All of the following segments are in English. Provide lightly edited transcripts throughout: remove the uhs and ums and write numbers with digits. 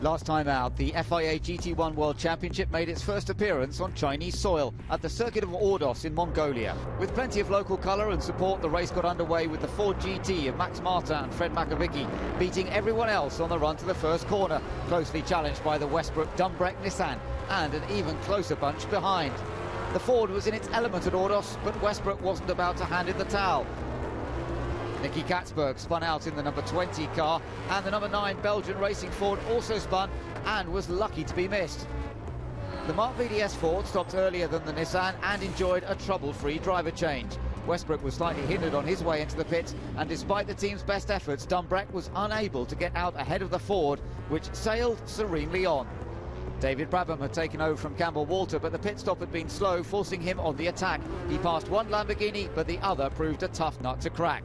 Last time out, the FIA GT1 World Championship made its first appearance on Chinese soil at the circuit of Ordos in Mongolia. With plenty of local colour and support, the race got underway with the Ford GT of Max Martin and Fred Makovicky beating everyone else on the run to the first corner, closely challenged by the Westbrook Dumbreck Nissan and an even closer bunch behind. The Ford was in its element at Ordos, but Westbrook wasn't about to hand in the towel. Nicky Katzberg spun out in the number 20 car, and the number 9 Belgian Racing Ford also spun and was lucky to be missed. The Mark VDS Ford stopped earlier than the Nissan and enjoyed a trouble-free driver change. Westbrook was slightly hindered on his way into the pits, and despite the team's best efforts, Dumbreck was unable to get out ahead of the Ford, which sailed serenely on. David Brabham had taken over from Campbell Walter, but the pit stop had been slow, forcing him on the attack. He passed one Lamborghini, but the other proved a tough nut to crack.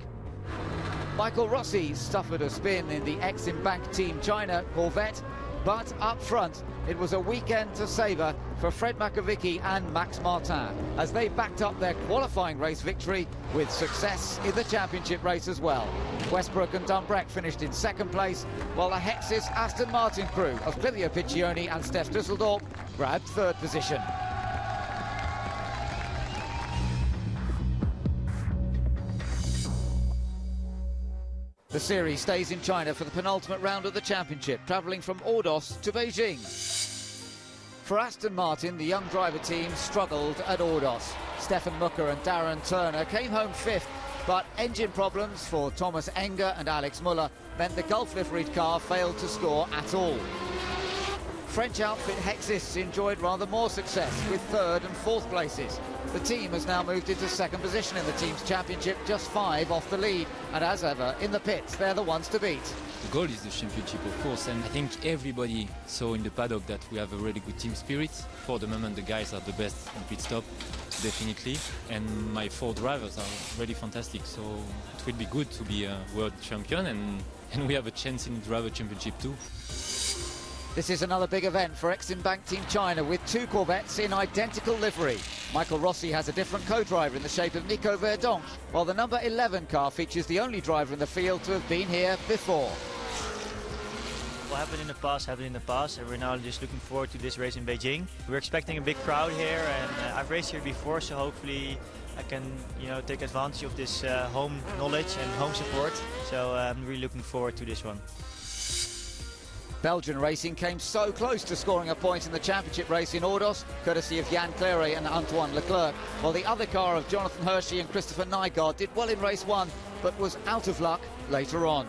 Michael Rossi suffered a spin in the Exim Bank Team China Corvette, but up front it was a weekend to savour for Fred Makovicky and Max Martin as they backed up their qualifying race victory with success in the championship race as well. Westbrook and Dumbreck finished in second place, while the Hexis Aston Martin crew of Clivio Piccioni and Steph Dusseldorp grabbed third position. The series stays in China for the penultimate round of the championship, travelling from Ordos to Beijing. For Aston Martin, the young driver team struggled at Ordos. Stefan Mucker and Darren Turner came home fifth, but engine problems for Thomas Enger and Alex Muller meant the Gulf-liveried car failed to score at all. French outfit Hexis enjoyed rather more success with third and fourth places. The team has now moved into second position in the team's championship, just 5 off the lead, and as ever in the pits they're the ones to beat. The goal is the championship, of course, and I think everybody saw in the paddock that we have a really good team spirit. For the moment the guys are the best on pit stop, definitely, and my 4 drivers are really fantastic, so it will be good to be a world champion, and we have a chance in the driver championship too. This is another big event for Exim Bank Team China with 2 Corvettes in identical livery. Michael Rossi has a different co-driver in the shape of Nico Verdonk, while the number 11 car features the only driver in the field to have been here before. What happened in the past happened in the past, and we're now just looking forward to this race in Beijing. We're expecting a big crowd here, and I've raced here before, so hopefully I can, take advantage of this home knowledge and home support. So I'm really looking forward to this one. Belgian Racing came so close to scoring a point in the championship race in Ordos, courtesy of Jan Claret and Antoine Leclerc, while the other car of Jonathan Hershey and Christopher Nygaard did well in race 1, but was out of luck later on.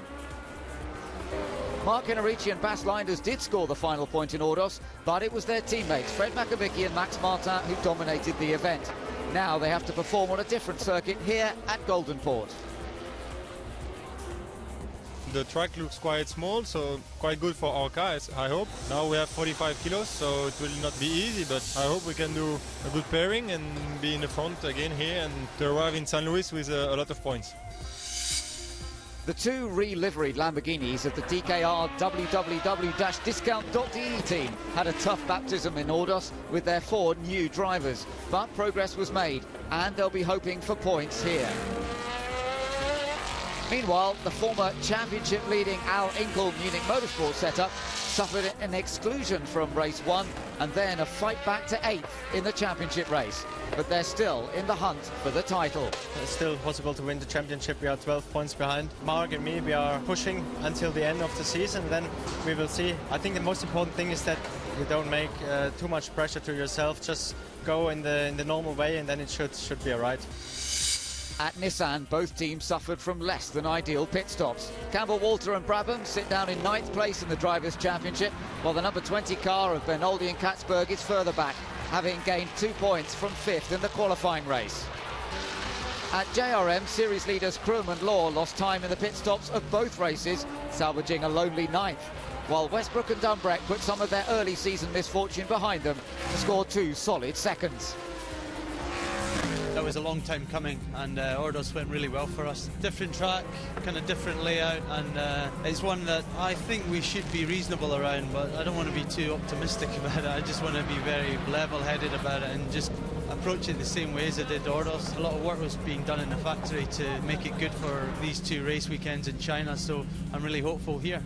Mark Henrici and Bas Leinders did score the final point in Ordos, but it was their teammates Fred Makovicky and Max Martin who dominated the event. Now they have to perform on a different circuit here at Golden Port. The track looks quite small, so quite good for our cars, I hope. Now we have 45 kilos, so it will not be easy, but I hope we can do a good pairing and be in the front again here and to arrive in St. Louis with a lot of points. The 2 re-liveried Lamborghinis of the DKR www-discount.de team had a tough baptism in Ordos with their 4 new drivers, but progress was made and they'll be hoping for points here. Meanwhile, the former championship-leading Al Inkel Munich Motorsport setup suffered an exclusion from race 1 and then a fight back to 8th in the championship race. But they're still in the hunt for the title. It's still possible to win the championship. We are 12 points behind. Mark and me, we are pushing until the end of the season, then we will see. I think the most important thing is that you don't make too much pressure to yourself. Just go in the normal way and then it should be all right. At Nissan, both teams suffered from less than ideal pit stops. Campbell Walter and Brabham sit down in 9th place in the Drivers' Championship, while the number 20 car of Bernoldi and Katzberg is further back, having gained 2 points from 5th in the qualifying race. At JRM, series leaders Kroom and Law lost time in the pit stops of both races, salvaging a lonely 9th, while Westbrook and Dumbreck put some of their early season misfortune behind them to score 2 solid seconds. That was a long time coming, and Ordos went really well for us. Different track, kind of different layout, and it's one that I think we should be reasonable around, but I don't want to be too optimistic about it. I just want to be very level-headed about it and just approach it the same way as I did Ordos. A lot of work was being done in the factory to make it good for these 2 race weekends in China, so I'm really hopeful here.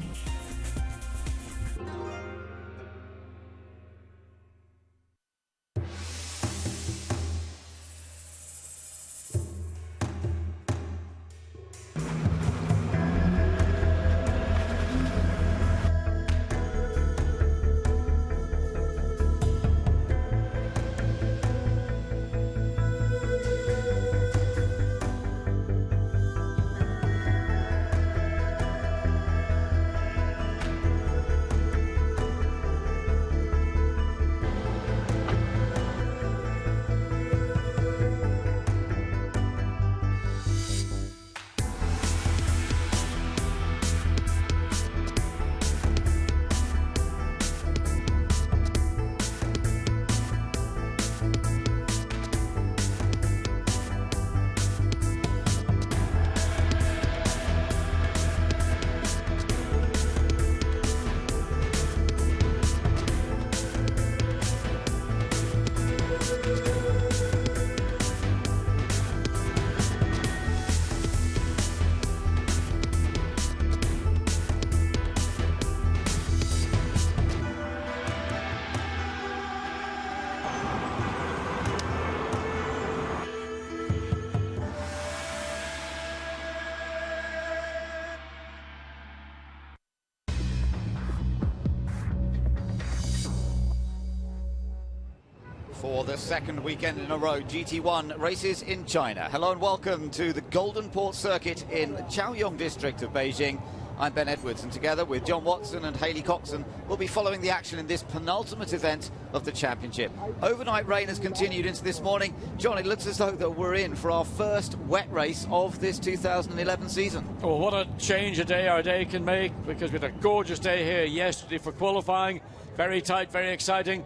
For the second weekend in a row, GT1 races in China. Hello and welcome to the Golden Port Circuit in Chaoyong district of Beijing. I'm Ben Edwards, and together with John Watson and Hayley Coxon, we'll be following the action in this penultimate event of the championship. Overnight rain has continued into this morning. John, it looks as though that we're in for our first wet race of this 2011 season. Well, what a change a day our day can make, because we had a gorgeous day here yesterday for qualifying. Very tight, very exciting.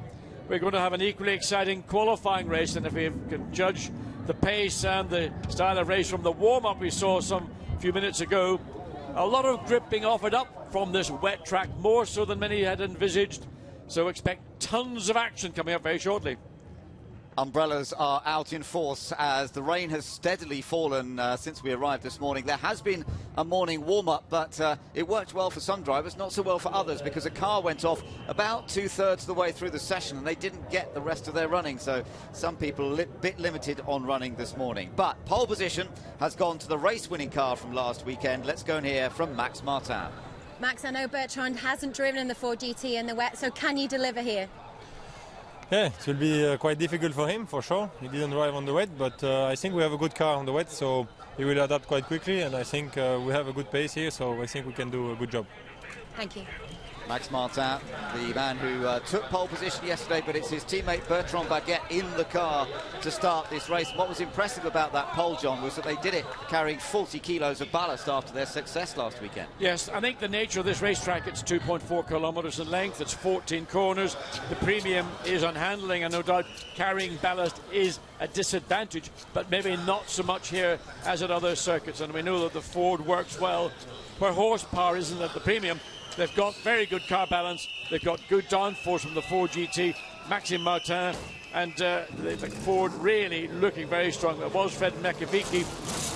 We're going to have an equally exciting qualifying race, and if we can judge the pace and the style of race from the warm-up we saw some few minutes ago, a lot of grip being offered up from this wet track, more so than many had envisaged. So expect tons of action coming up very shortly. Umbrellas are out in force as the rain has steadily fallen since we arrived this morning. There has been a morning warm-up, but it worked well for some drivers, not so well for others, because a car went off about two-thirds of the way through the session and they didn't get the rest of their running. So some people a bit limited on running this morning. But pole position has gone to the race-winning car from last weekend. Let's go and hear from Max Martin. Max, I know Bertrand hasn't driven in the Ford GT in the wet, so can you deliver here? Yeah, it will be quite difficult for him, for sure. He didn't drive on the wet, but I think we have a good car on the wet, so he will adapt quite quickly, and I think we have a good pace here, so I think we can do a good job. Thank you. Max Martin, the man who took pole position yesterday, but it's his teammate Bertrand Baguette in the car to start this race. And what was impressive about that pole, John, was that they did it carrying 40 kilos of ballast after their success last weekend. Yes, I think the nature of this racetrack, it's 2.4 kilometres in length, it's 14 corners. The premium is on handling, and no doubt carrying ballast is a disadvantage, but maybe not so much here as at other circuits. And we know that the Ford works well where horsepower isn't at the premium. They've got very good car balance. They've got good downforce from the Ford GT, Maxime Martin, and the Ford really looking very strong. There was Fred Makavicki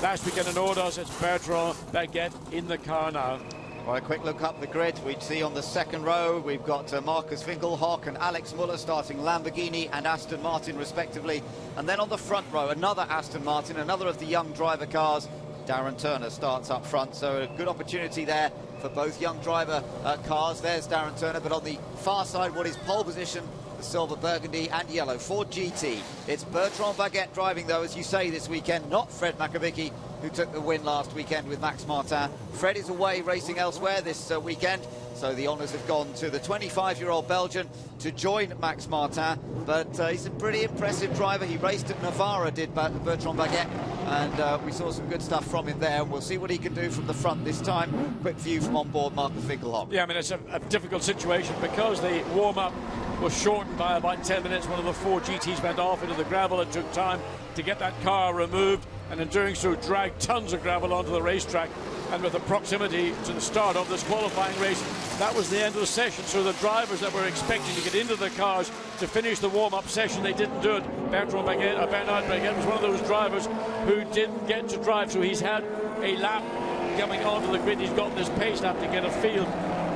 last weekend in Ordos. It's Bertrand Baguette in the car now. Well, a quick look up the grid. We see on the second row we've got Marcus Winkelhock and Alex Muller starting Lamborghini and Aston Martin respectively. And then on the front row, another Aston Martin, another of the young driver cars. Darren Turner starts up front, so a good opportunity there for both young driver cars. There's Darren Turner, but on the far side, what is pole position? The silver, burgundy and yellow Ford GT. It's Bertrand Baguette driving, though, as you say, this weekend, not Fred Makavicki, who took the win last weekend with Max Martin. Fred is away racing elsewhere this weekend, so the honours have gone to the 25-year-old Belgian to join Max Martin. But he's a pretty impressive driver. He raced at Navarra, did Bertrand Baguette, and we saw some good stuff from him there. We'll see what he can do from the front this time. Quick view from on board Marcus Winkelhock. Yeah, I mean, it's a difficult situation because the warm-up was shortened by about 10 minutes. One of the Ford GTs went off into the gravel. It took time to get that car removed, and in doing so dragged tons of gravel onto the racetrack. And with the proximity to the start of this qualifying race, that was the end of the session. So the drivers that were expecting to get into the cars to finish the warm-up session, they didn't do it. Bernard Baguette was one of those drivers who didn't get to drive, so he's had a lap coming onto the grid. He's gotten his pace lap to get a field.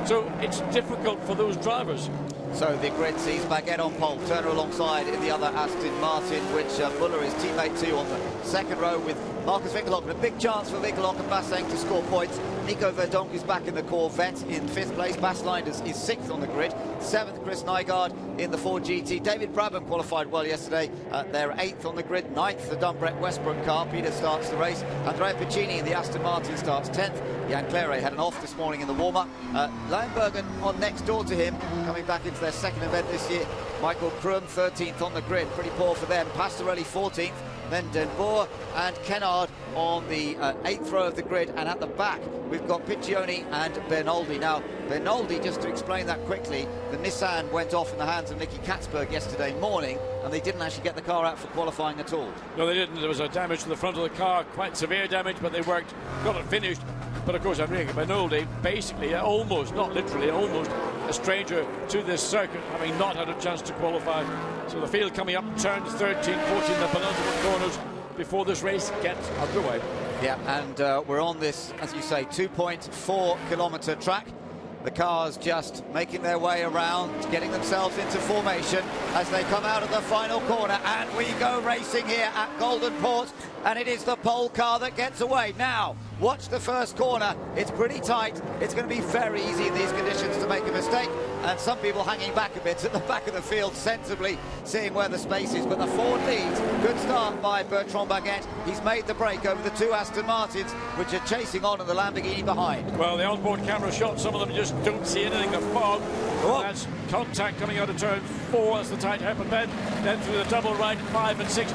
So it's difficult for those drivers. So the grid sees Baguette on pole, Turner alongside in the other Aston Martin, which Muller is teammate to on the second row with Marcus Winkelhock. And a big chance for Winkelhock and Basseng to score points. Nico Verdonk is back in the Corvette in 5th place. Basslein is 6th on the grid. 7th, Chris Nygaard in the Ford GT. David Brabham qualified well yesterday. They're 8th on the grid. 9th, the Dunbrett Westbrook car. Peter starts the race. Andrea Piccini in the Aston Martin starts 10th. Jan Claret had an off this morning in the warm-up. Leinbergen on next door to him, coming back into their second event this year. Michael Krum 13th on the grid. Pretty poor for them. Pastorelli 14th. Then Den Boer and Kennard on the 8th row of the grid, and at the back we've got Piccioni and Bernoldi. Now Bernoldi, just to explain that quickly, the Nissan went off in the hands of Nicky Katzberg yesterday morning, and they didn't actually get the car out for qualifying at all. No, they didn't. There was a damage to the front of the car, quite severe damage, but they got it finished. But of course, Enrique Bernoldi, basically almost, not literally, almost a stranger to this circuit, having not had a chance to qualify. So the field coming up, turns 13, 14, the penultimate corners before this race gets underway. Yeah, and we're on this, as you say, 2.4 kilometre track. The cars just making their way around, getting themselves into formation as they come out of the final corner. And we go racing here at Golden Port, and it is the pole car that gets away. Now, watch the first corner. It's pretty tight. It's going to be very easy in these conditions to make a mistake. and some people hanging back a bit at the back of the field, sensibly seeing where the space is. But the Ford leads. Good start by Bertrand Baguette. He's made the break over the two Aston Martins, which are chasing on, and the Lamborghini behind. Well, the onboard camera shot, some of them just don't see anything. The fog. Oh. That's contact coming out of turn 4 as the tight hairpin bend. Then through the double right 5 and 6.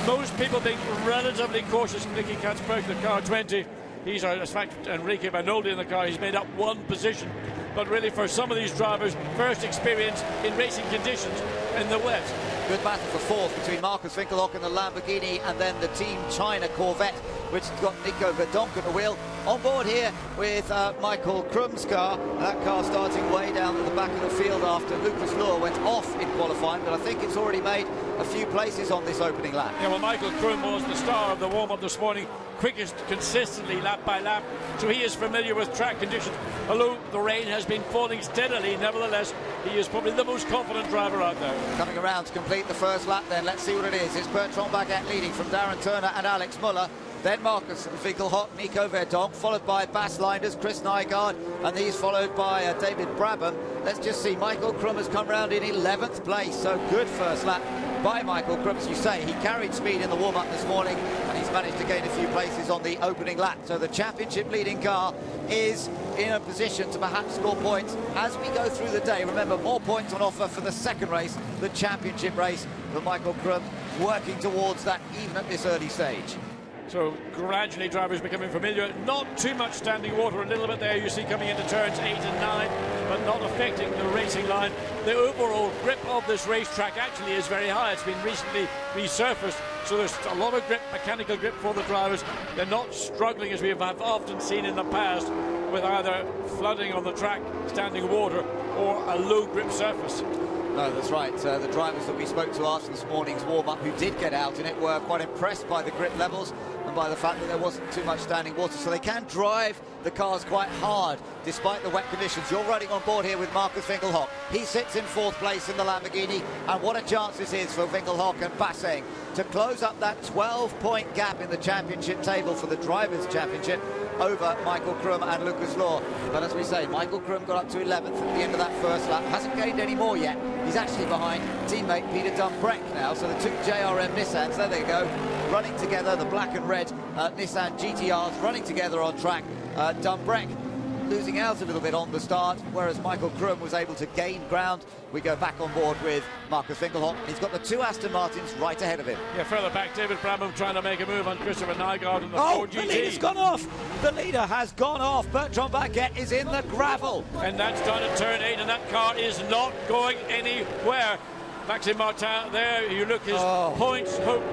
Most people being relatively cautious. Nicky Katzberg, the car 20. He's our, in fact, Enrique Banoldi in the car. He's made up one position. But really, for some of these drivers, first experience in racing conditions in the wet. Good battle for fourth between Marcus Winkelhock and the Lamborghini, and then the Team China Corvette, which has got Nico Verdonk at the wheel. On board here with Michael Krum's car. That car starting way down at the back of the field after Lucas Lohr went off in qualifying, but I think it's already made a few places on this opening lap. Yeah, well, Michael Krum was the star of the warm-up this morning, quickest consistently lap by lap, so he is familiar with track conditions. Although the rain has been falling steadily, nevertheless, he is probably the most confident driver out there. Coming around to complete the first lap then, let's see what it is. It's Bertrand Baguette leading from Darren Turner and Alex Muller. Then Marcus Winkelhock, Nico Verdonk, followed by Bas Leinders, Chris Nygaard, and these followed by David Brabham. Let's just see, Michael Krum has come round in 11th place, so good first lap by Michael Krum. As you say, he carried speed in the warm-up this morning, and he's managed to gain a few places on the opening lap. So the championship leading car is in a position to perhaps score points as we go through the day. Remember, more points on offer for the second race, the championship race, but Michael Krum working towards that even at this early stage. So gradually drivers becoming familiar. Not too much standing water, a little bit there you see coming into turns 8 and 9, but not affecting the racing line. The overall grip of this racetrack actually is very high. It's been recently resurfaced, so there's a lot of grip, mechanical grip for the drivers. They're not struggling as we have often seen in the past with either flooding on the track, standing water, or a low grip surface. No, that's right. The drivers that we spoke to after this morning's warm-up who did get out in it were quite impressed by the grip levels and by the fact that there wasn't too much standing water, so they can drive the cars quite hard despite the wet conditions. You're riding on board here with Marcus Winkelhock. He sits in 4th place in the Lamborghini, and what a chance this is for Winkelhock and Basseng to close up that 12-point gap in the championship table for the Drivers' Championship over Michael Krum and Lucas Lohr. But as we say, Michael Krum got up to 11th at the end of that first lap, hasn't gained any more yet. He's actually behind teammate Peter Dumbreck now, so the two JRM Nissans, there they go, running together, the black and red Nissan GTRs running together on track. Dumbreck losing out a little bit on the start, whereas Michael Krum was able to gain ground. We go back on board with Marcus Winkelhock. He's got the two Aston Martins right ahead of him. Yeah, further back, David Brabham trying to make a move on Christopher Nygaard in the Ford GT. The leader's gone off! The leader has gone off. Bertrand Baguette is in the gravel. And that's done at turn 8, and that car is not going anywhere. Maxime Martin there, you look, his points hope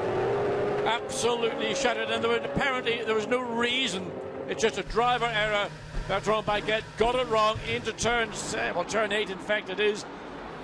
absolutely shattered, and apparently there was no reason. It's just a driver error. Bertrand Baguette got it wrong into turn 8 in fact it is.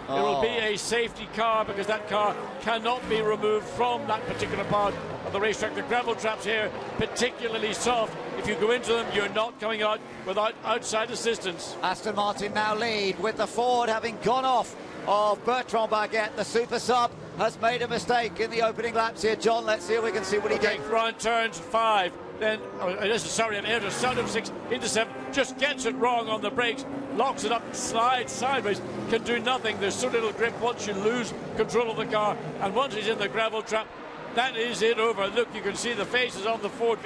It will be a safety car because that car cannot be removed from that particular part of the racetrack. The gravel traps here particularly soft. If you go into them, you're not coming out without outside assistance. Aston Martin now lead with the Ford having gone off of Bertrand Baguette. The super sub has made a mistake in the opening laps here. John, let's see if we can see what he did. Round turns 5. Then, into sound of 6 into 7, just gets it wrong on the brakes, locks it up, slides sideways, can do nothing. There's so little grip once you lose control of the car, and once he's in the gravel trap, that is it over. Look, you can see the faces on the Ford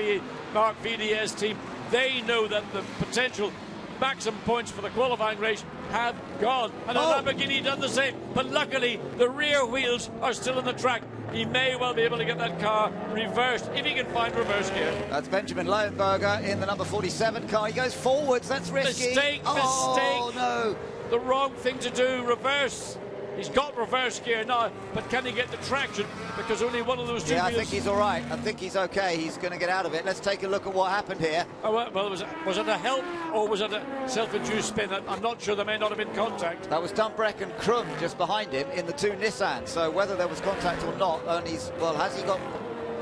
Mark VDS team. They know that the potential maximum points for the qualifying race have gone, and the Lamborghini done the same, but luckily the rear wheels are still in the track. He may well be able to get that car reversed if he can find reverse gear. That's Benjamin Lohenberger in the number 47 car. He goes forwards, that's risky. Mistake. Oh no, the wrong thing to do, reverse. He's got reverse gear now, but can he get the traction? Because only one of those two wheels... I think he's all right. I think he's okay. He's going to get out of it. Let's take a look at what happened here. Oh, well, was it a help or was it a self-induced spin? I'm not sure. There may not have been contact. That was Dumbreck and Krum just behind him in the two Nissans. So whether there was contact or not, has he got...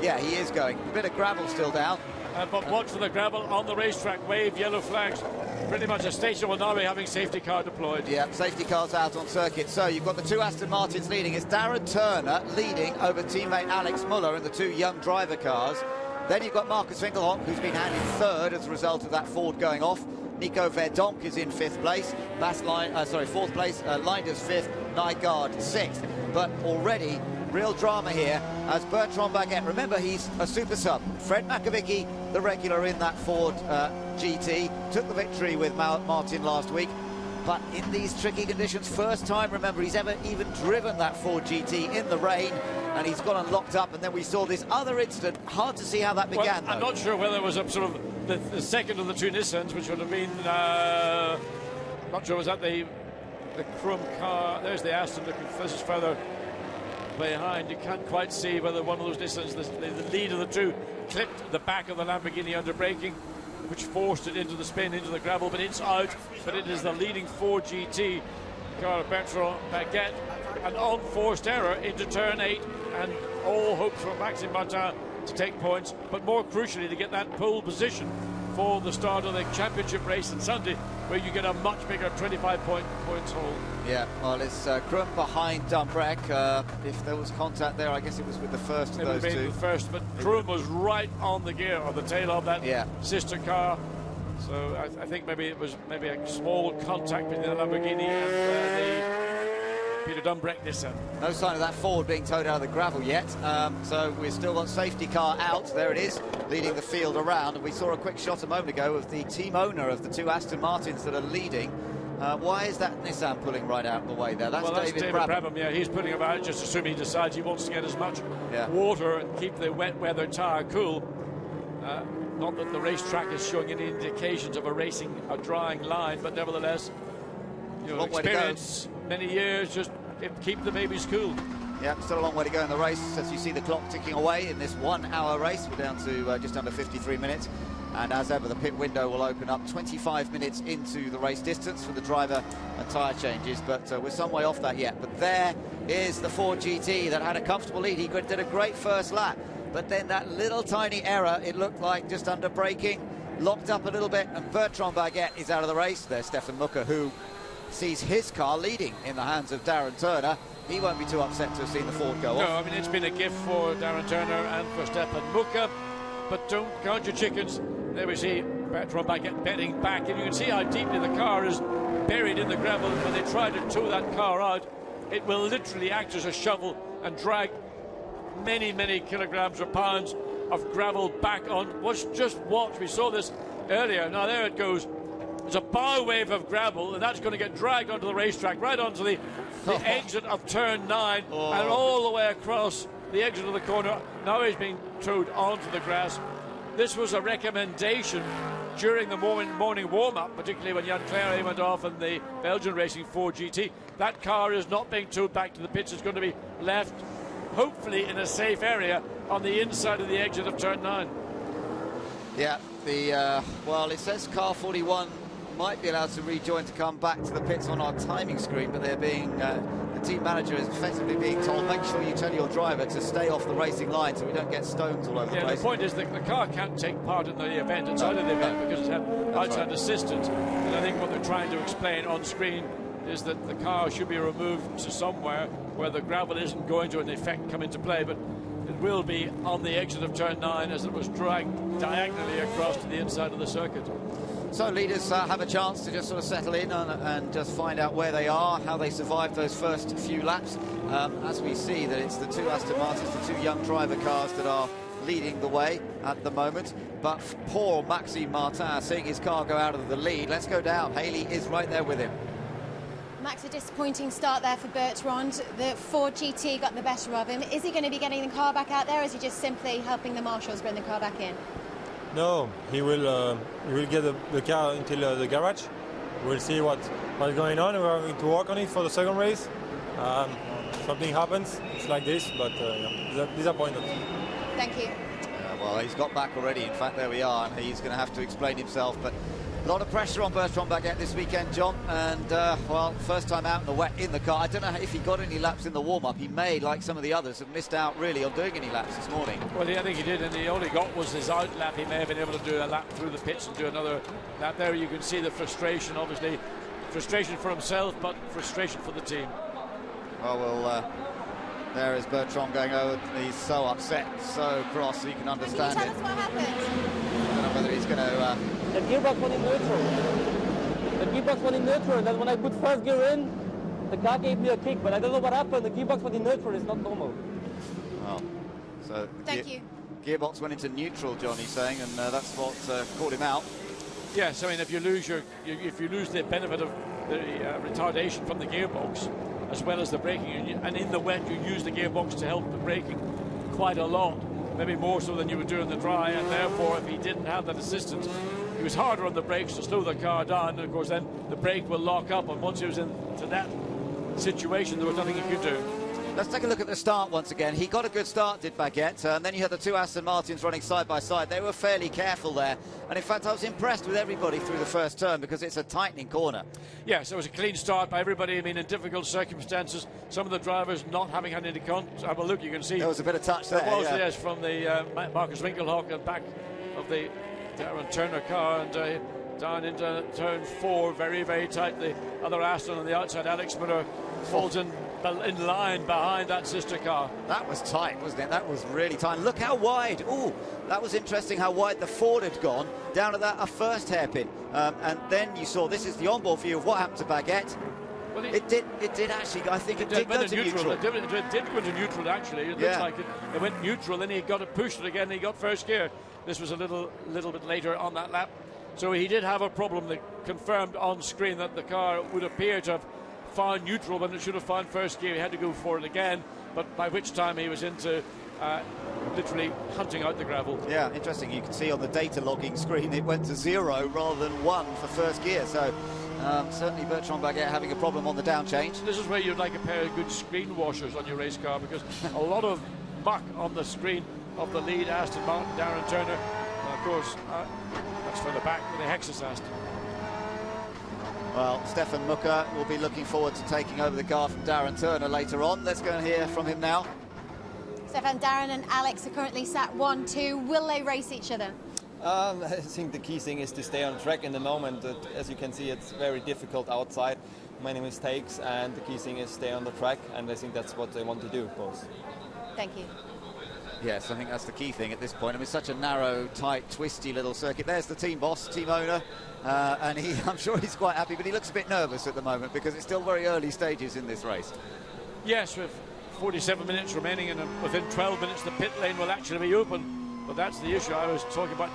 Yeah, he is going. A bit of gravel still down. But watch for the gravel on the racetrack. Wave yellow flags. Pretty much a station will now be having safety car deployed. Yeah, safety cars out on circuit. So you've got the two Aston Martins leading. It's Darren Turner leading over teammate Alex Muller in the two young driver cars. Then you've got Marcus Winkelhock, who's been handed third as a result of that Ford going off. Nico Verdonk is in 5th place. Fourth place. Leinders 5th. Nygaard 6th. But already, real drama here as Bertrand Baguette. Remember, he's a super sub. Fred Makovicky, the regular in that Ford GT, took the victory with Martin last week. But in these tricky conditions, first time, remember, he's ever even driven that Ford GT in the rain, and he's got unlocked up. And then we saw this other incident. Hard to see how that began. Well, I'm not sure whether it was a sort of the second of the two Nissans, which would have been. Not sure was that the Krum car. There's the Aston. This is further behind. You can't quite see whether one of those Nissans, the lead of the two, clipped the back of the Lamborghini under braking, which forced it into the spin, into the gravel, but it's out. But it is the leading Ford GT car, Bertrand Baguette, an unforced error into turn 8, and all hopes for Maxime Martin to take points, but more crucially to get that pole position for the start of the championship race on Sunday, where you get a much bigger 25-points haul. Yeah, well, it's Krum behind Dumbrek. If there was contact there, I guess it was with the first of those two. The first, but Krum was right on the gear, on the tail of that sister car. So I think maybe it was a small contact between the Lamborghini and the Peter Dumbrek Nissan. No sign of that Ford being towed out of the gravel yet. So we've still got safety car out. There it is, leading the field around. And we saw a quick shot a moment ago of the team owner of the two Aston Martins that are leading. Why is that Nissan pulling right out of the way there? That's David Brabham. Yeah, he's putting him out, just assuming he decides he wants to get as much water and keep the wet weather tyre cool. Not that the racetrack is showing any indications of a drying line, but nevertheless, experience, many years, just keep the babies cool. Yeah, still a long way to go in the race as you see the clock ticking away in this 1 hour race. We're down to just under 53 minutes. And as ever, the pit window will open up 25 minutes into the race distance for the driver and tyre changes, but we're some way off that yet. But there is the Ford GT that had a comfortable lead. He did a great first lap, but then that little tiny error, it looked like just under braking, locked up a little bit, and Bertrand Baguette is out of the race. There's Stefan Mucker, who sees his car leading in the hands of Darren Turner. He won't be too upset to have seen the Ford go off. No, I mean, it's been a gift for Darren Turner and for Stefan Mucker, but don't count your chickens. There we see Bertrand Baguette betting back, and you can see how deeply the car is buried in the gravel. When they try to tow that car out, it will literally act as a shovel and drag many, many kilograms or pounds of gravel back on. Just watch, we saw this earlier. Now there it goes. There's a bow wave of gravel, and that's going to get dragged onto the racetrack, right onto the exit of turn 9, and all the way across the exit of the corner. Now he's being towed onto the grass. This was a recommendation during the morning warm-up, particularly when Jan Clary went off in the Belgian Racing 4 GT. That car is not being towed back to the pits. It's going to be left, hopefully, in a safe area on the inside of the exit of turn 9. Yeah, well, it says car 41 might be allowed to rejoin to come back to the pits on our timing screen, but they're being the team manager is effectively being told, make sure you tell your driver to stay off the racing line so we don't get stones all over the place. The point is that the car can't take part in the event inside of the event because it's had outside assistance. And I think what they're trying to explain on screen is that the car should be removed to somewhere where the gravel isn't going to in effect come into play, but it will be on the exit of turn 9 as it was dragged diagonally across to the inside of the circuit. So leaders have a chance to just sort of settle in and just find out where they are, how they survived those first few laps. As we see that it's the two Aston Martins, the two young driver cars that are leading the way at the moment. But poor Maxime Martin seeing his car go out of the lead. Let's go down. Haley is right there with him. Max, a disappointing start there for Bertrand. The Ford GT got the better of him. Is he going to be getting the car back out there, or is he just simply helping the marshals bring the car back in? No, he will get the car until the garage. We'll see what's going on. We're going to work on it for the second race. Something happens, it's like this, but disappointed. Thank you. Well, he's got back already. In fact, there we are, and he's going to have to explain himself. But a lot of pressure on Bertrand Baguette this weekend, John. And, well, first time out in the wet in the car. I don't know if he got any laps in the warm-up. He may, like some of the others, have missed out really on doing any laps this morning. Well, I think he did, and he only got was his out lap. He may have been able to do a lap through the pits and do another lap there. You can see the frustration, obviously. Frustration for himself, but frustration for the team. Well, there is Bertrand going over. He's so upset, so cross, you can understand Can you tell us what happened? I don't know whether he's going to... The gearbox went in neutral. The gearbox went in neutral, and then when I put first gear in, the car gave me a kick, but I don't know what happened. The gearbox went in neutral. It's not normal. Well, so... Thank you. Gearbox went into neutral, Johnny's saying, and that's what caught him out. Yes, I mean, if you lose the benefit of the retardation from the gearbox, as well as the braking, and in the wet you use the gearbox to help the braking quite a lot, maybe more so than you would do in the dry, and therefore if he didn't have that assistance, he was harder on the brakes to slow the car down, and of course then the brake will lock up, and once he was into that situation, there was nothing he could do. Let's take a look at the start once again. He got a good start, did Baguette, and then you had the two Aston Martins running side by side. They were fairly careful there, and in fact I was impressed with everybody through the first turn because it's a tightening corner. Yes, it was a clean start by everybody. I mean, in difficult circumstances, some of the drivers not having had any contact. Well, look, you can see there was a bit of touch there. There was, yeah. yes, from the Marcus Winkelhock and back of the Darren Turner car, and down into turn 4, very, very tight. The other Aston on the outside, Alex Miller, falls in line behind that sister car. That was tight, wasn't it? That was really tight. Look how wide. Ooh, that was interesting how wide the Ford had gone down to that a first hairpin. And then you saw, this is the onboard view of what happened to Baguette. Well, it did actually, I think it did go to neutral. It did go into neutral, actually. It looks like it went neutral, then he got it pushed it again, and he got first gear. This was a little bit later on that lap. So he did have a problem that confirmed on screen that the car would appear to have found neutral when it should have found first gear. He had to go for it again, but by which time he was into literally hunting out the gravel. Yeah, interesting. You can see on the data logging screen it went to 0 rather than 1 for first gear. So certainly Bertrand Baguette having a problem on the down change. This is where you'd like a pair of good screen washers on your race car, because a lot of muck on the screen of the lead Aston Martin, Darren Turner. And of course, that's for the back with the Hexus Aston. Well, Stefan Mucker will be looking forward to taking over the car from Darren Turner later on. Let's go and hear from him now. Stefan, Darren and Alex are currently sat 1-2. Will they race each other? I think the key thing is to stay on track in the moment. As you can see, it's very difficult outside. Many mistakes, and the key thing is stay on the track, and I think that's what they want to do, both. Thank you. Yes, I think that's the key thing at this point. I mean, such a narrow, tight, twisty little circuit. There's the team boss, team owner, and I'm sure he's quite happy, but he looks a bit nervous at the moment because it's still very early stages in this race. Yes, with 47 minutes remaining, and within 12 minutes the pit lane will actually be open. But that's the issue I was talking about.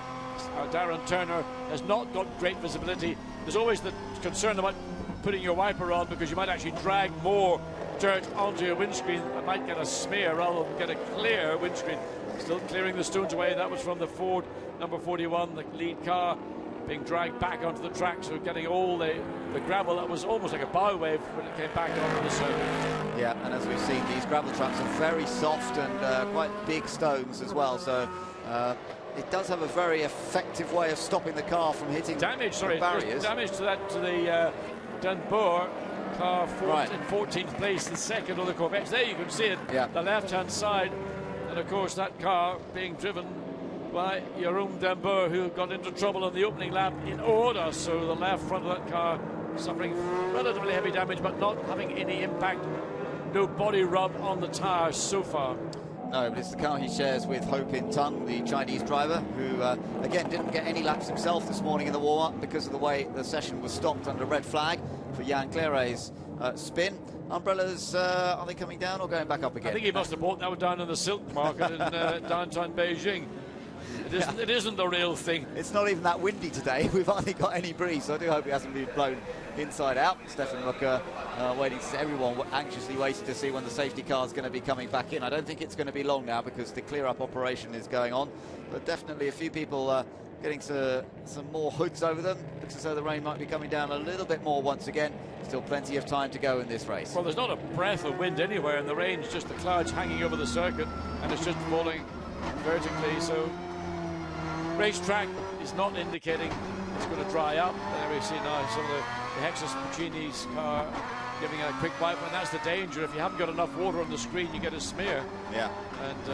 Darren Turner has not got great visibility. There's always the concern about putting your wiper on, because you might actually drag more dirt onto your windscreen and might get a smear rather than get a clear windscreen. Still clearing the stones away. That was from the Ford number 41, the lead car, being dragged back onto the track, so getting all the gravel. That was almost like a bow wave when it came back onto the circuit. Yeah, and as we've seen, these gravel tracks are very soft and quite big stones as well, so it does have a very effective way of stopping the car from hitting barriers. Damage to the Den Boer car in 14th place, the second of the Corvettes. There you can see it, the left-hand side, and of course that car being driven by Jerome Den Boer, who got into trouble on the opening lap in order. So the left front of that car suffering relatively heavy damage, but not having any impact. No body rub on the tyres so far. No, but it's the car he shares with Ho Pin Tung, the Chinese driver, who again didn't get any laps himself this morning in the warm-up because of the way the session was stopped under red flag for Jan Claire's spin. Umbrellas, are they coming down or going back up again? I think he must have bought that one down in the silk market in downtown Beijing. It isn't the real thing. It's not even that windy today. We've hardly got any breeze, so I do hope it hasn't been blown inside out. Stefan Mucker waiting to see, everyone anxiously waiting to see when the safety car is going to be coming back in. I don't think it's going to be long now because the clear-up operation is going on, but definitely a few people getting some more hoods over them. Looks as though the rain might be coming down a little bit more once again. Still plenty of time to go in this race. Well, there's not a breath of wind anywhere, and the rain's just the clouds hanging over the circuit, and it's just falling vertically. So racetrack is not indicating it's going to dry up. There we see now some of the Hexus Puccini's car giving a quick wipe, and that's the danger. If you haven't got enough water on the screen, you get a smear. Yeah. And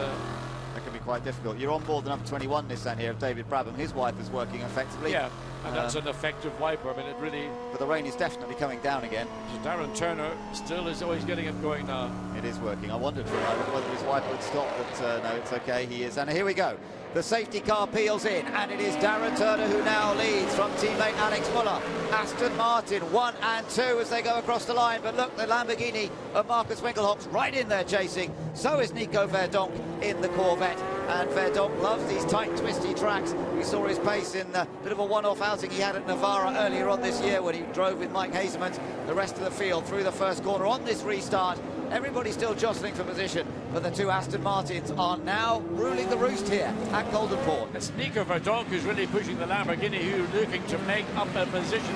that can be quite difficult. You're on board the number 21 Nissan here of David Brabham. His wipe is working effectively. Yeah. And that's an effective wiper. I mean, it really... But the rain is definitely coming down again. Darren Turner still is always getting it going now. It is working. I wondered for a moment whether his wiper would stop, but no, it's okay. He is. And here we go. The safety car peels in, and it is Darren Turner who now leads from teammate Alex Muller. Aston Martin 1 and 2 as they go across the line. But look, the Lamborghini of Marcus Winkelhock's right in there chasing. So is Nico Verdonk in the Corvette. And Verdonk loves these tight, twisty tracks. We saw his pace in a bit of a one-off outing he had at Navarra earlier on this year when he drove with Mike Hazelman the rest of the field through the first corner. On this restart, everybody still jostling for position, but the two Aston Martins are now ruling the roost here at Golden Port. It's Nico Verdonk who's really pushing the Lamborghini, who's looking to make up a position.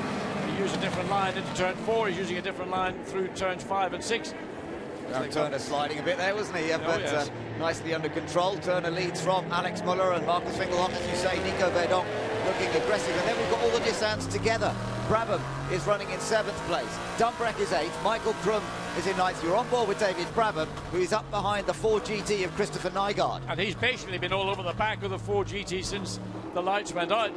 He used a different line into turn 4, he's using a different line through turns 5 and 6. Turner sliding a bit there, wasn't he? Yes. Nicely under control. Turner leads from Alex Muller and Marcus Winkelhock, as you say. Nico Verdonk looking aggressive. And then we've got all the Nissans together. Brabham is running in 7th place. Dumbreck is 8th. Michael Krum is in 9th. You're on board with David Brabham, who is up behind the 4GT of Christopher Nygaard. And he's basically been all over the back of the 4GT since the lights went out.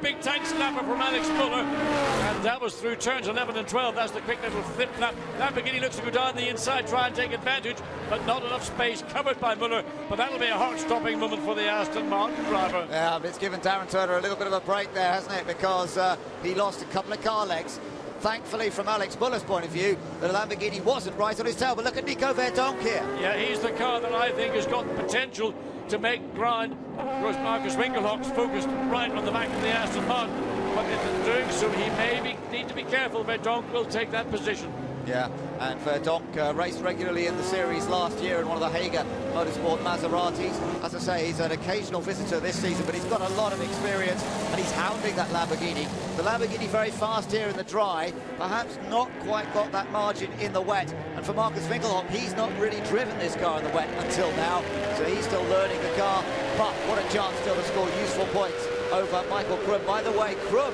Big tank slapper from Alex Muller. And that was through turns 11 and 12. That's the quick little flip-flap. Lamborghini looks to go down the inside, try and take advantage, but not enough space covered by Muller. But that'll be a heart-stopping moment for the Aston Martin driver. Yeah, but it's given Darren Turner a little bit of a break there, hasn't it? Because he lost a couple of car legs. Thankfully, from Alex Muller's point of view, the Lamborghini wasn't right on his tail. But look at Nico Verdonk here. Yeah, he's the car that I think has got potential to make ground. Of course, Marcus Winkelhock's focused right on the back of the Aston Martin, but in doing so, he may need to be careful. Verdonk will take that position. Yeah, and Verdonk raced regularly in the series last year in one of the Hager Motorsport Maseratis. As I say, he's an occasional visitor this season, but he's got a lot of experience, and he's hounding that Lamborghini. The Lamborghini very fast here in the dry, perhaps not quite got that margin in the wet. And for Marcus Winkelhock, he's not really driven this car in the wet until now, so he's still learning the car. But what a chance still to score useful points over Michael Krum. By the way, Krum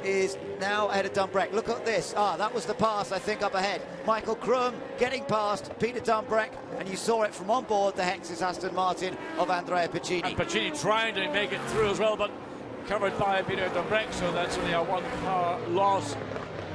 is now ahead of Dumbreck. Look at this. That was the pass, I think, up ahead. Michael Krum getting past Peter Dumbreck, and you saw it from on board the Hexus Aston Martin of Andrea Piccini. And Piccini trying to make it through as well, but covered by Peter Dumbreck, so that's only a 1 car loss.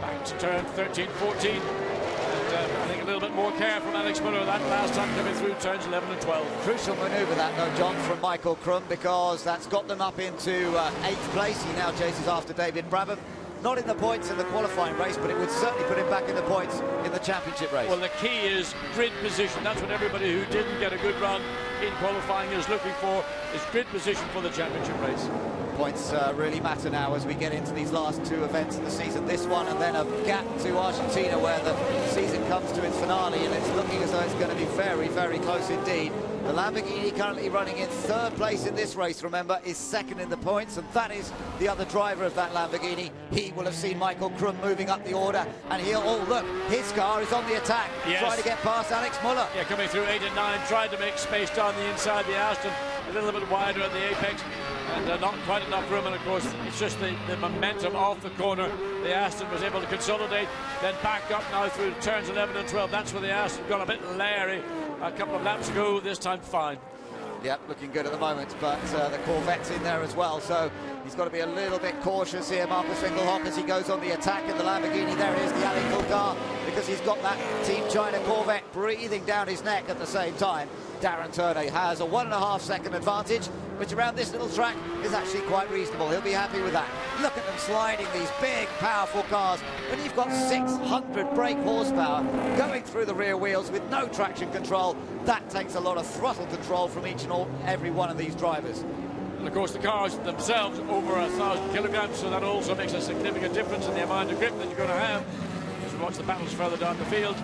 Back to turn 13, 14. And I think a little bit more care from Alex Muller that last time coming through turns 11 and 12. Crucial manoeuvre that, though, John, from Michael Krum, because that's got them up into 8th place. He now chases after David Brabham. Not in the points in the qualifying race, but it would certainly put him back in the points in the championship race. Well, the key is grid position. That's what everybody who didn't get a good run in qualifying is looking for, is grid position for the championship race. Points really matter now as we get into these last 2 events of the season. This one and then a gap to Argentina where the season comes to its finale, and it's looking as though it's going to be very, very close indeed. The Lamborghini currently running in 3rd place in this race, remember, is 2nd in the points, and that is the other driver of that Lamborghini. He will have seen Michael Krum moving up the order, and he'll, look, his car is on the attack, trying to get past Alex Muller. Yeah, coming through 8 and 9, tried to make space down the inside, the Aston, a little bit wider at the apex, and not quite enough room, and of course, it's just the momentum off the corner. The Aston was able to consolidate, then back up now through turns 11 and 12. That's where the Aston got a bit leery a couple of laps ago, this time fine. Yep, looking good at the moment, but the Corvette's in there as well, so he's got to be a little bit cautious here, Marcus Winkelhock, as he goes on the attack in the Lamborghini. There it is, the Ali car, because he's got that Team China Corvette breathing down his neck at the same time. Darren Turner has a 1.5 second advantage, which around this little track is actually quite reasonable. He'll be happy with that. Look at them sliding these big, powerful cars. When you've got 600 brake horsepower going through the rear wheels with no traction control, that takes a lot of throttle control from each and every one of these drivers. And of course the cars themselves over 1,000 kilograms, so that also makes a significant difference in the amount of grip that you're going to have. As we watch the battles further down the field.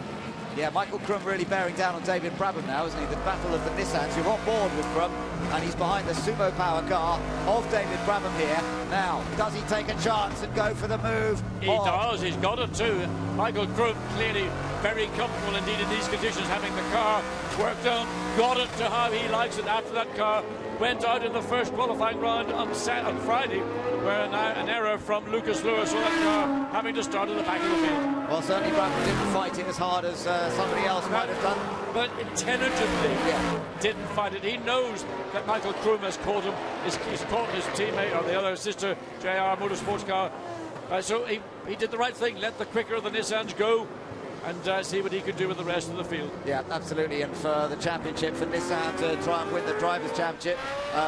Yeah, Michael Krum really bearing down on David Brabham now, isn't he? The battle of the Nissans. You're on board with Krum, and he's behind the Sumo Power car of David Brabham here. Now, does he take a chance and go for the move? He does, he's got it too. Michael Krum clearly very comfortable indeed in these conditions, having the car worked on, got it to how he likes it after that car went out in the first qualifying round on Friday, where an error from Lucas Lewis saw that car having to start at the back of the field. Well, certainly Bradford didn't fight it as hard as somebody else might have done. But intelligently didn't fight it. He knows that Michael Kroom has caught him. He's caught his teammate, or the other sister, JR Motorsports car. So he did the right thing, let the quicker of the Nissans go, and see what he could do with the rest of the field. Yeah, absolutely. And for the championship, for Nissan to try and win the Drivers' Championship,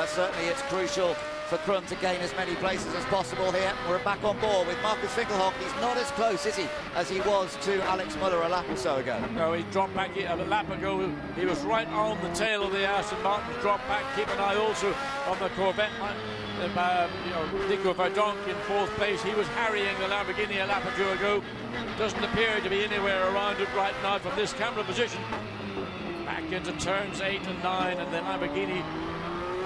certainly it's crucial for Kroom to gain as many places as possible here. We're back on board with Marcus Finkelhoff. He's not as close, is he, as he was to Alex Muller a lap or so ago? No, he dropped back a lap ago. He was right on the tail of the Aston Martin, dropped back. Keep an eye also on the Corvette. Nico Verdonk in 4th place. He was harrying the Lamborghini a lap or two ago. Doesn't appear to be anywhere around it right now from this camera position. Back into turns 8 and 9, and the Lamborghini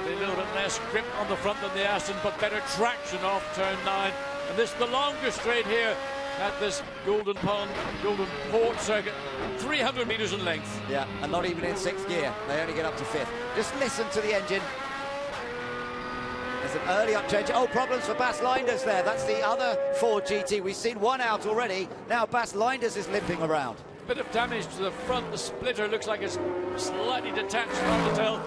a little bit less grip on the front than the Aston, but better traction off turn 9. And this is the longest straight here at this Golden Port circuit, 300 metres in length. Yeah, and not even in 6th gear. They only get up to 5th. Just listen to the engine. There's an early up change. Oh, problems for Bas Leinders there. That's the other Ford GT. We've seen one out already. Now Bas Leinders is limping around. Bit of damage to the front. The splitter looks like it's slightly detached, hard to tell.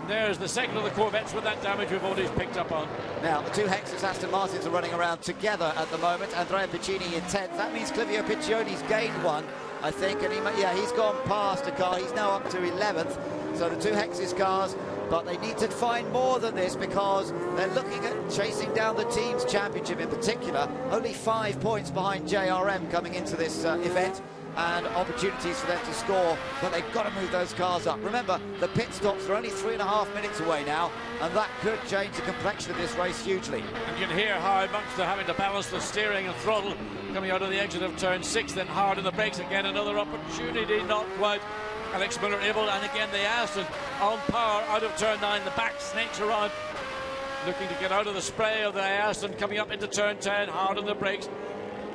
There's the second of the Corvettes with that damage we've already picked up on. Now, the two Hexus Aston Martins are running around together at the moment. Andrea Piccini in 10th. That means Clivio Piccioni's gained one, I think. And he's gone past a car. He's now up to 11th. So the two Hexus cars, but they need to find more than this because they're looking at chasing down the team's championship in particular. Only 5 points behind JRM coming into this event, and opportunities for them to score, but they've got to move those cars up. Remember, the pit stops are only 3.5 minutes away now, and that could change the complexion of this race hugely. And you can hear how amongst they're having to balance the steering and throttle coming out of the exit of turn 6, then hard on the brakes again. Another opportunity, not quite. Alex Muller able, and again the Aston on power out of turn 9. The back snakes around, looking to get out of the spray of the Aston coming up into turn 10, hard on the brakes.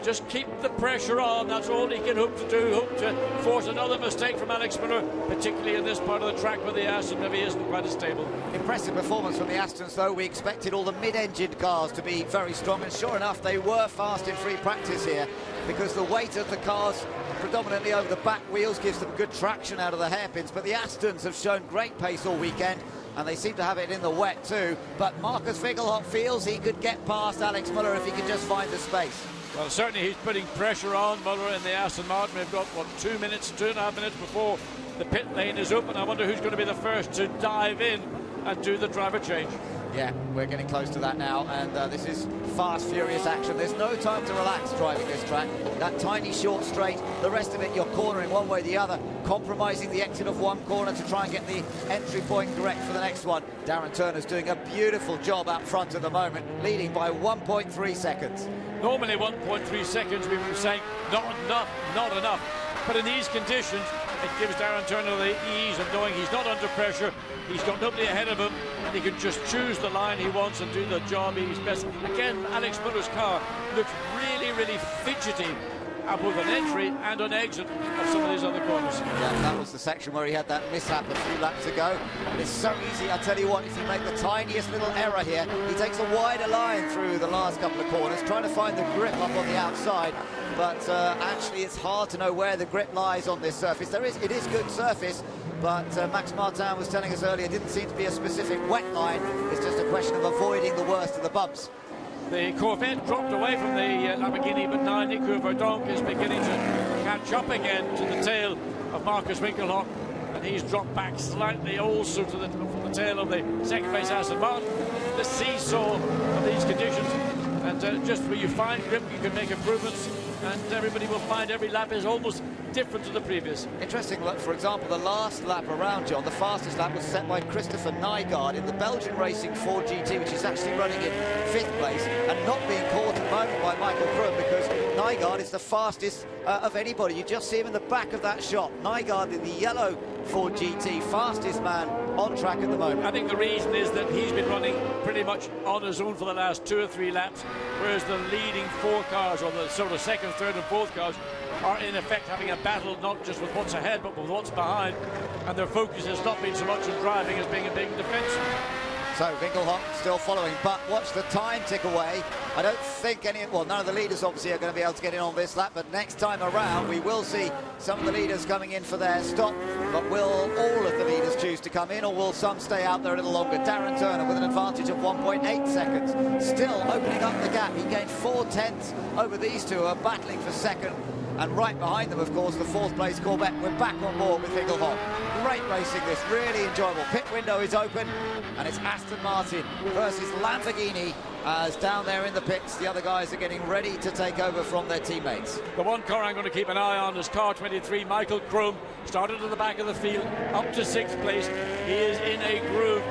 Just keep the pressure on, that's all he can hope to do, hope to force another mistake from Alex Muller, particularly in this part of the track where the Aston maybe isn't quite as stable. Impressive performance from the Astons though. We expected all the mid-engined cars to be very strong, and sure enough they were fast in free practice here, because the weight of the cars predominantly over the back wheels gives them good traction out of the hairpins, but the Astons have shown great pace all weekend, and they seem to have it in the wet too. But Marcus Finkelhoff feels he could get past Alex Muller if he can just find the space. Well, certainly he's putting pressure on Muller in the Aston Martin. We've got, 2.5 minutes before the pit lane is open. I wonder who's going to be the first to dive in and do the driver change. Yeah, we're getting close to that now, and this is fast, furious action. There's no time to relax driving this track. That tiny short straight, the rest of it you're cornering one way or the other, compromising the exit of one corner to try and get the entry point correct for the next one. Darren Turner's doing a beautiful job out front at the moment, leading by 1.3 seconds. Normally 1.3 seconds, we were saying not enough. But in these conditions, it gives Darren Turner the ease of knowing he's not under pressure, he's got nobody ahead of him, and he can just choose the line he wants and do the job he's best. Again, Alex Muller's car looks really, really fidgety at both an entry and an exit of some of these other corners. Yeah, that was the section where he had that mishap a few laps ago. And it's so easy, I tell you what, if you make the tiniest little error here, he takes a wider line through the last couple of corners, trying to find the grip up on the outside. But actually, it's hard to know where the grip lies on this surface. It is good surface, but Max Martin was telling us earlier, it didn't seem to be a specific wet line. It's just a question of avoiding the worst of the bumps. The Corvette dropped away from the Lamborghini, but now Nico Verdonk is beginning to catch up again to the tail of Marcus Winkelhock, and he's dropped back slightly also to from the tail of the second place Aston Martin. The seesaw of these conditions, and just where you find grip, you can make improvements, and everybody will find every lap is almost different to the previous. Interesting look, for example, the last lap around, John, the fastest lap was set by Christopher Nygaard in the Belgian Racing Ford GT, which is actually running in 5th place and not being caught at the moment by Michael Kroom, because Nygaard is the fastest of anybody. You just see him in the back of that shot. Nygaard in the yellow Ford GT, fastest man on track at the moment. I think the reason is that he's been running pretty much on his own for the last 2 or 3 laps, whereas the leading 4 cars, or the sort of second, third and fourth cars, are in effect having a battle not just with what's ahead but with what's behind, and their focus has not been so much on driving as being a big defence. So Winkelhock still following, but watch the time tick away. I don't think none of the leaders obviously are going to be able to get in on this lap, but next time around we will see some of the leaders coming in for their stop. But will all of the leaders choose to come in, or will some stay out there a little longer? Darren Turner with an advantage of 1.8 seconds, still opening up the gap. He gained 4/10 over these two, are battling for second. And right behind them, of course, the fourth place Corvette. We're back on board with Winkelhock. Great racing this, really enjoyable. Pit window is open, and it's Aston Martin versus Lamborghini as down there in the pits, the other guys are getting ready to take over from their teammates. The one car I'm going to keep an eye on is car 23, Michael Kroom. Started at the back of the field, up to 6th place. He is in a groove.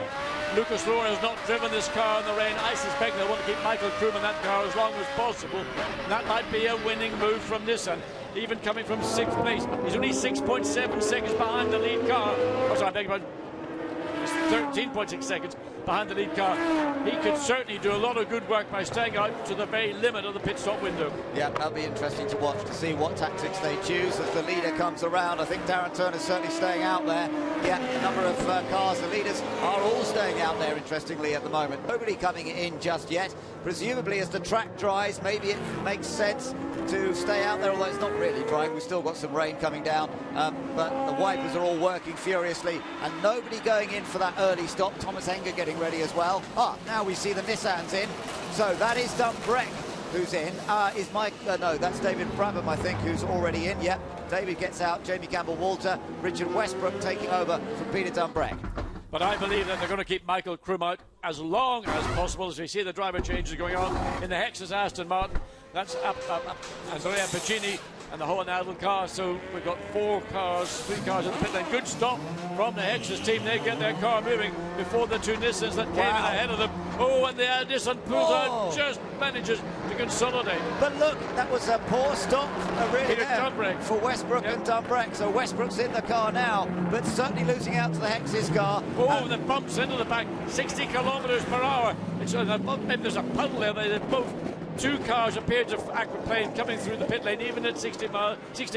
Lucas Rohr has not driven this car in the rain. I suspect they'll want to keep Michael Kroom in that car as long as possible. And that might be a winning move from Nissan. Even coming from 6th place. He's only 6.7 seconds behind the lead car. Oh, sorry, I beg your pardon. It's 13.6 seconds behind the lead car. He could certainly do a lot of good work by staying out to the very limit of the pit stop window. Yeah, that'll be interesting to watch, to see what tactics they choose as the leader comes around. I think Darren Turner's certainly staying out there. Yeah, a number of cars, the leaders are all staying out there, interestingly, at the moment. Nobody coming in just yet. Presumably, as the track dries, maybe it makes sense to stay out there, although it's not really drying. We've still got some rain coming down, but the wipers are all working furiously, and nobody going in for that early stop. Thomas Enger getting ready as well. Now we see the Nissans in. So that is Dumbreck who's in. Is Mike? No, that's David Brabham, I think, who's already in. Yep, David gets out. Jamie Campbell-Walter, Richard Westbrook taking over from Peter Dumbreck. But I believe that they're going to keep Michael Kroom out as long as possible, as we see the driver changes going on in the Hexas Aston Martin. That's Andrea Pacini and the Hohenadel car. So we've got 3 cars in the pit lane. Good stop from the Hexas team. They get their car moving before the 2 Nissans that came in ahead of them. Oh, and the Nissan pulls out, just manages to consolidate. But look, that was a poor stop, really, for Westbrook and Dumbreck. So Westbrook's in the car now, but certainly losing out to the Hexas car. Oh, the bumps into the back, 60 kilometres per hour. Maybe there's a puddle there. They both 2 cars appeared to aquaplane coming through the pit lane, even at 60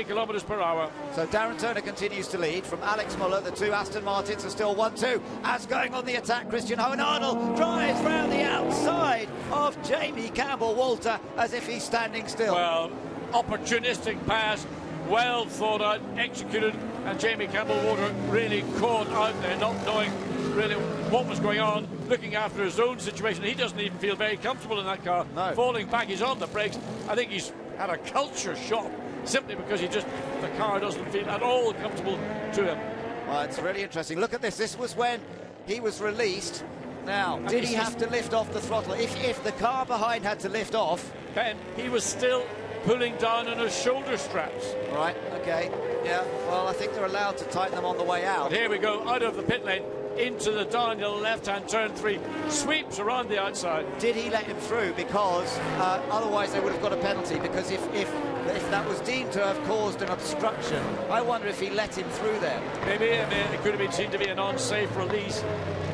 kilometres per hour. So Darren Turner continues to lead from Alex Muller. The 2 Aston Martins are still 1-2. As going on the attack, Christian Hohenadel drives round the outside of Jamie Campbell-Walter as if he's standing still. Well, opportunistic pass, well thought out, executed, and Jamie Campbell-Walter really caught out there, not knowing really what was going on, looking after his own situation. He doesn't even feel very comfortable in that car. No. Falling back, he's on the brakes. I think he's had a culture shock simply because the car doesn't feel at all comfortable to him. Well, it's really interesting. Look at this. This was when he was released. Now, did he have to lift off the throttle? If the car behind had to lift off... Ben, he was still pulling down on his shoulder straps. Right, okay. Yeah, well, I think they're allowed to tighten them on the way out. But here we go, out of the pit lane, into the downhill left-hand turn 3, sweeps around the outside. Did he let him through? Because otherwise they would have got a penalty, because if that was deemed to have caused an obstruction, I wonder if he let him through there. Maybe, it could have been seen to be an unsafe release.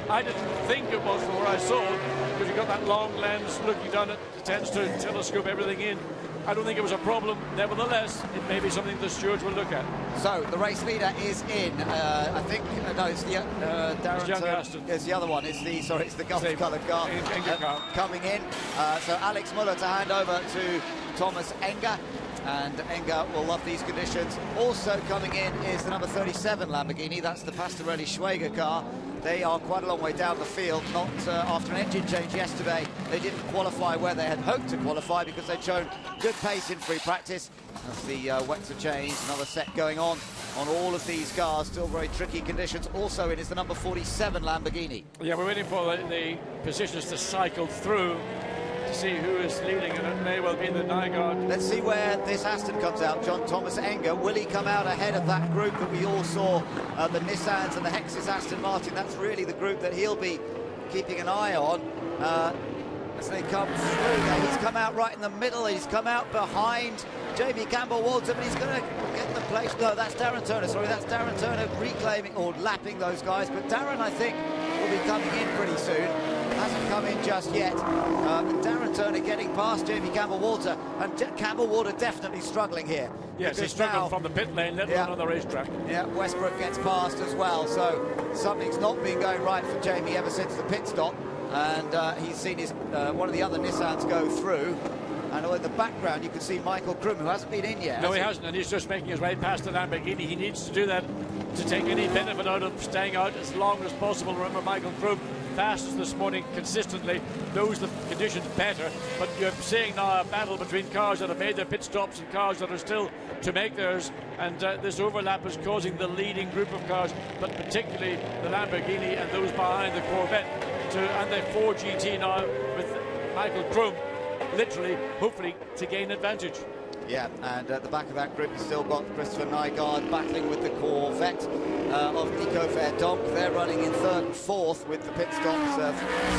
I didn't think it was from where I saw it, because you've got that long lens looking down, it tends to telescope everything in. I don't think it was a problem. Nevertheless, it may be something the stewards will look at. So the race leader is in. I think no, it's the Darren. It's the other one. It's the Gulf-coloured car coming in. So Alex Muller to hand over to Thomas Enger. And Enger will love these conditions. Also coming in is the number 37 Lamborghini. That's the Pastorelli-Schwager car. They are quite a long way down the field, not after an engine change yesterday. They didn't qualify where they had hoped to qualify because they'd shown good pace in free practice. As the wets are changed, another set going on all of these cars. Still very tricky conditions. Also in is the number 47 Lamborghini. Yeah, we're waiting for the positions to cycle through to see who is leading, and it may well be the Nygaard. Let's see where this Aston comes out. John Thomas Enger, will he come out ahead of that group that we all saw, the Nissans and the Hexas Aston Martin? That's really the group that he'll be keeping an eye on as they come through. He's come out right in the middle. He's come out behind Jamie Campbell-Walter, but he's going to get the place. No, that's Darren Turner. Sorry, that's Darren Turner reclaiming or lapping those guys. But Darren, I think, will be coming in pretty soon. hasn't come in just yet. Darren Turner getting past Jamie Campbell-Walter, and Campbell-Walter definitely struggling here. Yes, he's struggling from the pit lane, let alone on the racetrack. Yeah, Westbrook gets past as well, so something's not been going right for Jamie ever since the pit stop, and he's seen his one of the other Nissans go through. And in the background, you can see Michael Krum, who hasn't been in yet. No, he hasn't, and he's just making his way past the Lamborghini. He needs to do that to take any benefit out of staying out as long as possible. Remember, Michael Krum, fastest this morning consistently, knows the conditions better. But you're seeing now a battle between cars that have made their pit stops and cars that are still to make theirs. And this overlap is causing the leading group of cars, but particularly the Lamborghini and those behind the Corvette, and the 4 GT now with Michael Krum, literally, hopefully, to gain advantage. Yeah, and at the back of that group, you've still got Christopher Nygaard battling with the Corvette of Nico Verdonk. They're running in third and fourth with the pit stops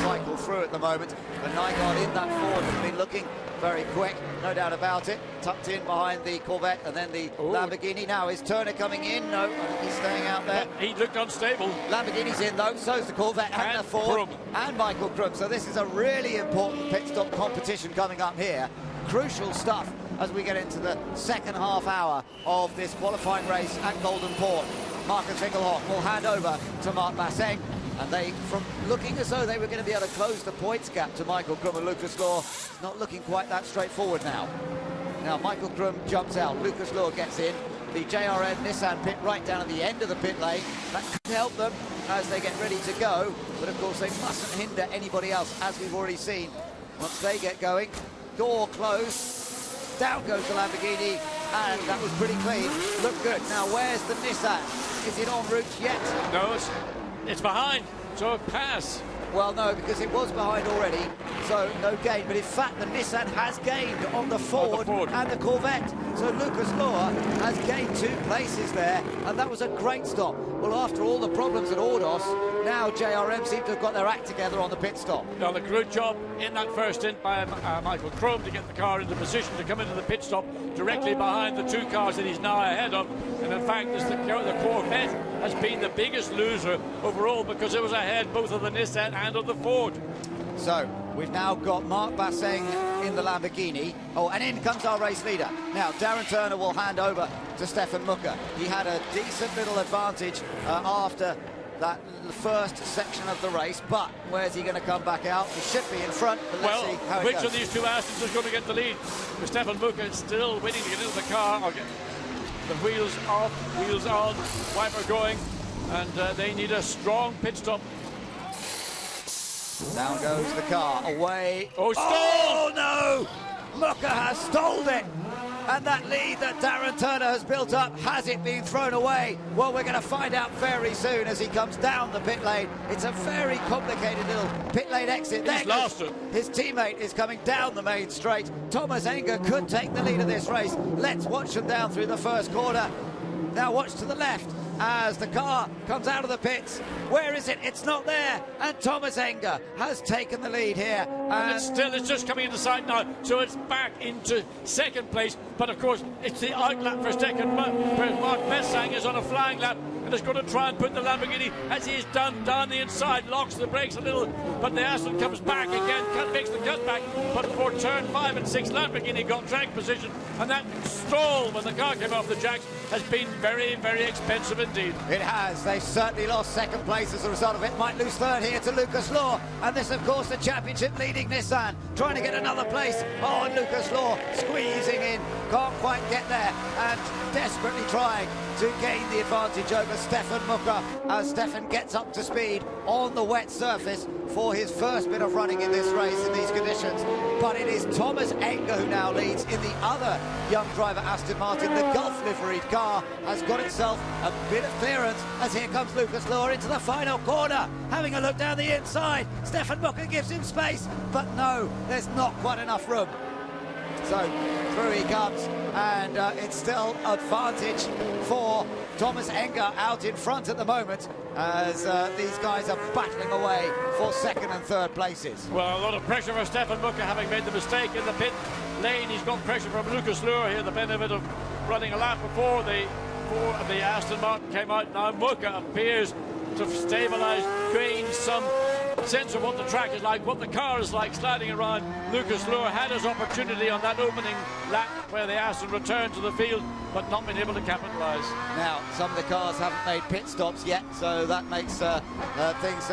cycle through at the moment. But Nygaard in that Ford has been looking very quick, no doubt about it. Tucked in behind the Corvette and then the Lamborghini. Now is Turner coming in? No, he's staying out there. He looked unstable. Lamborghini's in though, so's the Corvette and the Ford. And Michael Krum. So this is a really important pit stop competition coming up here. Crucial stuff as we get into the second half hour of this qualifying race at Golden Port. Marcus Finkelhoff will hand over to Mark Basseng, and they, from looking as though they were going to be able to close the points gap to Michael Krum and Lucas Law, not looking quite that straightforward now. Now Michael Krum jumps out, Lucas Law gets in, the JRN Nissan pit right down at the end of the pit lane. That could help them as they get ready to go, but of course they mustn't hinder anybody else, as we've already seen. Once they get going, door closed, down goes the Lamborghini, and that was pretty clean. Look good. Now, where's the Nissan? Is it en route yet? No, it's behind, so a pass. Well, no, because it was behind already, so no gain. But in fact, the Nissan has gained on the Ford and the Corvette. So Lucas Law has gained 2 places there, and that was a great stop. Well, after all the problems at Ordos, now JRM seem to have got their act together on the pit stop. Now, the good job in that first stint by Michael Krum to get the car into position to come into the pit stop directly behind the 2 cars that he's now ahead of. And in fact, the Corvette has been the biggest loser overall because it was ahead both of the Nissan and of the Ford. So we've now got Mark Basseng in the Lamborghini. Oh, and in comes our race leader. Now Darren Turner will hand over to Stefan Mucker. He had a decent little advantage after that first section of the race, but where's he going to come back out? He should be in front, but let's see how it goes. Which of these 2 Astons is going to get the lead? Stefan Mucker is still waiting to get into the car. Or get the wheels off, wheels on, wiper going, and they need a strong pit stop. Down goes the car, away. Oh, stalled! Oh, no! Mucker has stalled it! And that lead that Darren Turner has built up, has it been thrown away? Well, we're going to find out very soon as he comes down the pit lane. It's a very complicated little pit lane exit. He's lost it. His teammate is coming down the main straight. Thomas Enger could take the lead of this race. Let's watch them down through the first corner. Now watch to the left as the car comes out of the pits. Where is it? It's not there. And Thomas Enger has taken the lead here. And it's just coming into sight now. So it's back into second place. But of course, it's the outlap for second, where Mark Basseng is on a flying lap and is going to try and put the Lamborghini, as he's done, down the inside, locks the brakes a little, but the Aston comes back again, makes the cutback. But for turn 5 and 6, Lamborghini got track position, and that stall when the car came off the jacks has been very, very expensive indeed. It has. They've certainly lost second place as a result of it. Might lose third here to Lucas Law. And this, of course, the championship leading Nissan, trying to get another place. Oh, and Lucas Law squeezing in. Can't quite get there. And desperately trying to gain the advantage over Stefan Mucker as Stefan gets up to speed on the wet surface for his first bit of running in this race in these conditions. But it is Thomas Enger who now leads in the other young driver, Aston Martin. The Gulf liveried car has got itself a bit of clearance as here comes Lucas Law into the final corner, having a look down the inside. Stefan Mucker gives him space, but no, there's not quite enough room. So through he comes, and it's still advantage for Thomas Enger out in front at the moment as these guys are battling away for second and third places. Well, a lot of pressure for Stefan Mucker, having made the mistake in the pit lane. He's got pressure from Lucas Law here, the benefit of running a lap before the Aston Martin came out. Now Mucker appears to stabilise, gain some sense of what the track is like, what the car is like sliding around. Lucas Luhr had his opportunity on that opening lap where the Aston returned to the field, but not been able to capitalise. Now, some of the cars haven't made pit stops yet, so that makes things